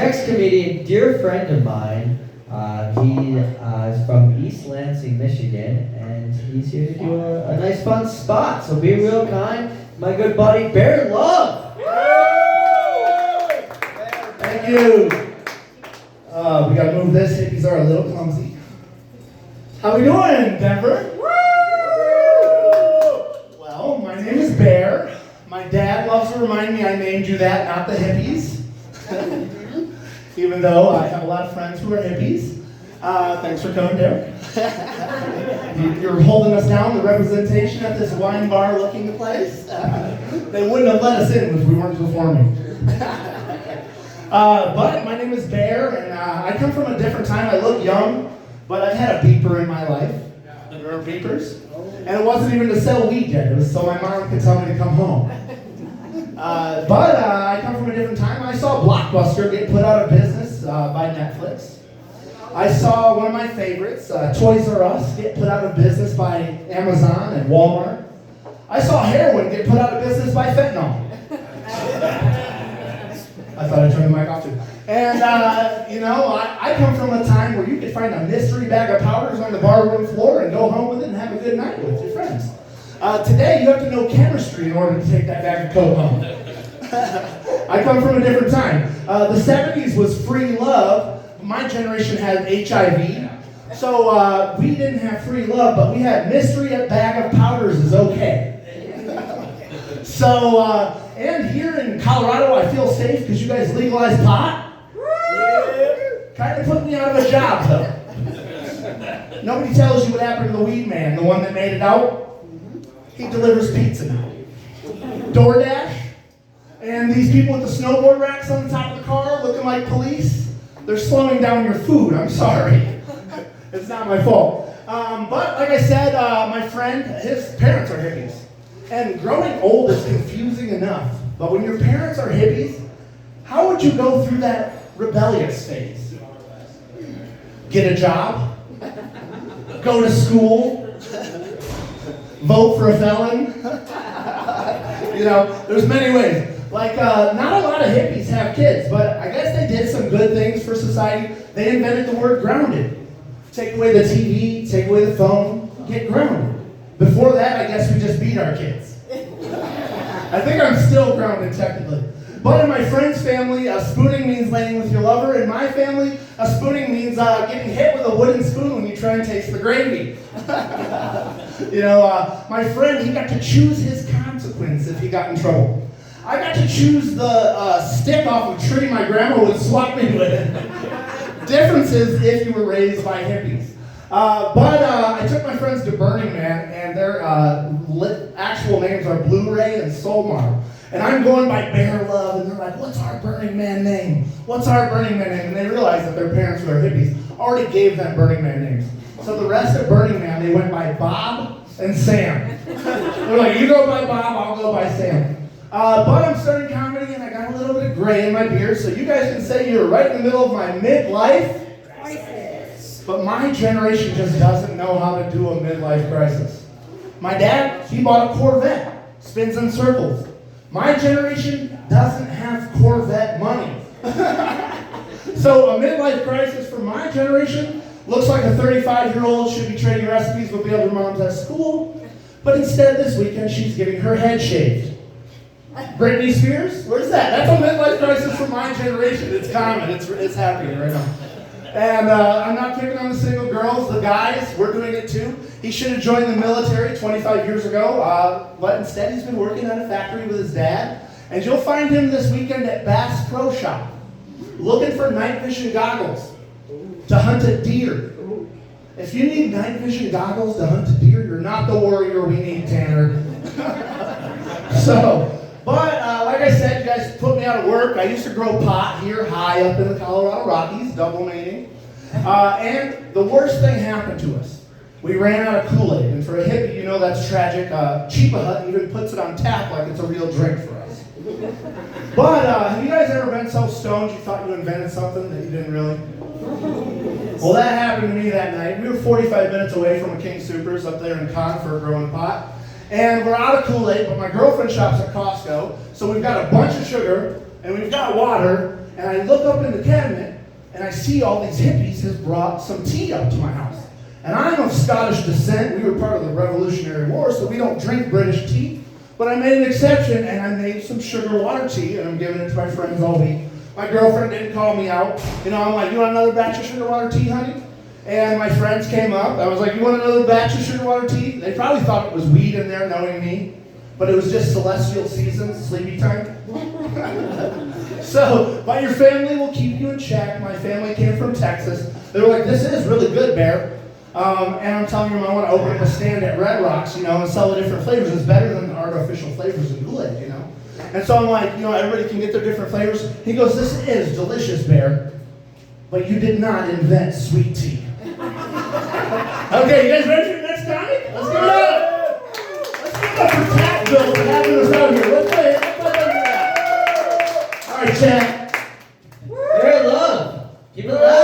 next comedian, dear friend of mine, he is from East Lansing, Michigan, and he's here to do a nice fun spot. So be real kind. My good buddy, Bear Love. Thank you. We gotta move this. Hippies are a little clumsy. How we doing, Denver? Well, my name is Bear. My dad loves to remind me I named you that, not the hippies. Even though I have a lot of friends who are hippies. Thanks for coming, Derek. You're holding us down, the representation at this wine bar looking place. They wouldn't have let us in if we weren't performing. But my name is Bear, and I come from a different time. I look young, but I've had a beeper in my life. There are beepers. And it wasn't even to sell weed yet. It was so my mom could tell me to come home. But I come from a different time. I saw Blockbuster get put out of business by Netflix. I saw one of my favorites, Toys R Us, get put out of business by Amazon and Walmart. I saw heroin get put out of business by fentanyl. I thought I'd turn the mic off too. And, I come from a time where you could find a mystery bag of powders on the barroom floor and go home with it and have a good night with your friends. Today, you have to know chemistry in order to take that bag of coke home. I come from a different time. The 70s was free love. My generation had HIV. So we didn't have free love, but we had mystery bag of powders is okay. So, and here in Colorado, I feel safe because you guys legalized pot. Kind of put me out of a job, though. Nobody tells you what happened to the weed man, the one that made it out. He delivers pizza now. DoorDash. And these people with the snowboard racks on the top of the car looking like police, they're slowing down your food. I'm sorry. It's not my fault. But like I said, my friend, his parents are hippies. And growing old is confusing enough. But when your parents are hippies, how would you go through that rebellious phase? Get a job? Go to school? Vote for a felon? There's many ways. Like, not a lot of hippies have kids, but I guess they did some good things for society. They invented the word grounded. Take away the TV, take away the phone, get grounded. Before that, I guess we just beat our kids. I think I'm still grounded, technically. But in my friend's family, spooning means laying with your lover. In my family, spooning means getting hit with a wooden spoon when you try and taste the gravy. My friend, he got to choose his consequence if he got in trouble. I got to choose the stick off a tree my grandma would swap me with. Difference is if you were raised by hippies. But I took my friends to Burning Man, and their actual names are Blu-ray and Soulmar. And I'm going by Bear Love, and they're like, what's our Burning Man name? What's our Burning Man name? And they realized that their parents who are hippies already gave them Burning Man names. So the rest of Burning Man, they went by Bob and Sam. They're like, you go by Bob, I'll go by Sam. But I'm starting comedy, and I got a little bit of gray in my beard, so you guys can say you're right in the middle of my midlife crisis. But my generation just doesn't know how to do a midlife crisis. My dad, he bought a Corvette, spins in circles. My generation doesn't have Corvette money. So a midlife crisis for my generation looks like a 35-year-old should be trading recipes with the other moms at school, but instead this weekend she's getting her head shaved. Britney Spears? Where's that? That's a midlife crisis for my generation. It's common. It's happening right now. And I'm not picking on the single girls. The guys, we're doing it too. He should have joined the military 25 years ago, but instead he's been working at a factory with his dad. And you'll find him this weekend at Bass Pro Shop, looking for night vision goggles to hunt a deer. If you need night vision goggles to hunt a deer, you're not the warrior we need, Tanner. But like I said, you guys put me out of work. I used to grow pot here high up in the Colorado Rockies, double meaning. And the worst thing happened to us. We ran out of Kool-Aid. And for a hippie, you know that's tragic. Chiba Hut even puts it on tap like it's a real drink for us. But have you guys ever been so stoned you thought you invented something that you didn't really? Well, that happened to me that night. We were 45 minutes away from a King Soopers up there in Confer growing pot. And we're out of Kool-Aid, but my girlfriend shops at Costco, so we've got a bunch of sugar, and we've got water, And I look up in the cabinet, and I see all these hippies has brought some tea up to my house. And I'm of Scottish descent. We were part of the Revolutionary War, so we don't drink British tea. But I made an exception, and I made some sugar water tea, and I'm giving it to my friends all week. My girlfriend didn't call me out. You know, I'm like, you want another batch of sugar water tea, honey? And my friends came up. I was like, you want another batch of sugar water tea? They probably thought it was weed in there, knowing me. But it was just celestial seasons, sleepy time. So, but your family will keep you in check. My family came from Texas. They were like, this is really good, Bear. And I'm telling you, I want to open up a stand at Red Rocks, you know, and sell the different flavors. It's better than the artificial flavors in Kool-Aid, you know. And so I'm like, you know, everybody can get their different flavors. He goes, this is delicious, Bear, but you did not invent sweet tea. Okay, you guys ready for the next comic? Let's give it up. Let's give it up for Tapville for having us out here. Let's play that. All right, chat. Bear love. Keep it alive.